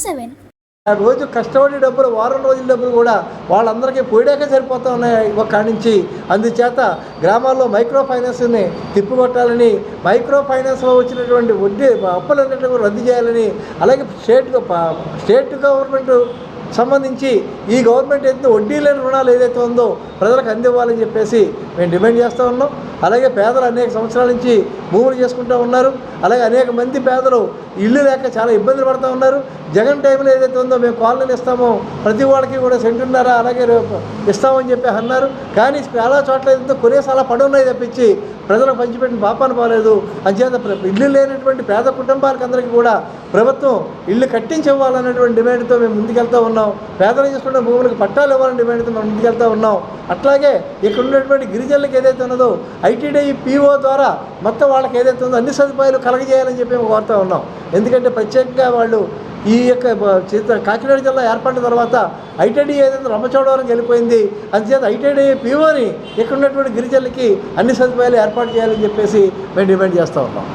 7. రోజు కష్టపడి డబ్బులు, వారం రోజుల డబ్బులు కూడా వాళ్ళందరికీ పోయాకే సరిపోతూ ఉన్నాయి కాడి నుంచి. అందుచేత గ్రామాల్లో మైక్రో ఫైనాన్స్ని తిప్పికొట్టాలని, మైక్రో ఫైనాన్స్లో వచ్చినటువంటి వడ్డీ అప్పులన్నింటినీ కూడా రద్దు చేయాలని, అలాగే స్టేట్ గవర్నమెంట్ సంబంధించి ఈ గవర్నమెంట్ ఏదైతే వడ్డీ లేని రుణాలు ఏదైతే ఉందో ప్రజలకు అందివ్వాలని చెప్పేసి మేము డిమాండ్ చేస్తూ ఉన్నాం. అలాగే పేదలు అనేక సంవత్సరాల నుంచి భూములు చేసుకుంటూ ఉన్నారు. అలాగే అనేక మంది పేదలు ఇల్లు లేక చాలా ఇబ్బందులు పడుతూ ఉన్నారు. జగన్ టైంలో ఏదైతే ఉందో మేము కాలనీలు ఇస్తామో ప్రతి వాళ్ళకి కూడా సెంటున్నర అలాగే ఇస్తామని చెప్పి అన్నారు. కానీ చాలా చోట్ల ఏదైతే కొనేసి అలా పడి ఉన్నాయి తప్పించి ప్రజలకు పంచిపెట్టిన పాపాన పోలేదు. అంచేత ఇల్లు లేనటువంటి పేద కుటుంబాలకు అందరికీ కూడా ప్రభుత్వం ఇల్లు కట్టించి ఇవ్వాలన్నటువంటి డిమాండ్తో మేము ముందుకెళ్తూ ఉన్నాం. పేదలు చేసుకున్న భూములకు పట్టాలు ఇవ్వాలనే డిమాండ్తో మేము ముందుకెళ్తూ ఉన్నాం. అట్లాగే ఇక్కడ ఉన్నటువంటి గిరిజనులకు ఏదైతే ఉన్నదో ఐటీడీ పీఓ ద్వారా మొత్తం వాళ్ళకి ఏదైతే ఉందో అన్ని సదుపాయాలు కలగజేయాలని చెప్పి మేము కోరుతూ ఉన్నాం. ఎందుకంటే ప్రత్యేకంగా వాళ్ళు ఈ యొక్క కాకినాడ జిల్లా ఏర్పడిన తర్వాత ఐటీడీ ఏదైతే రంపచోడవరం వెళ్ళిపోయింది. అందుచేత ఐటీడీ పీఓని ఇక్కడ ఉన్నటువంటి గిరిజనులకి అన్ని సదుపాయాలు ఏర్పాటు చేయాలని చెప్పేసి మేము డిమాండ్ చేస్తూ ఉన్నాం.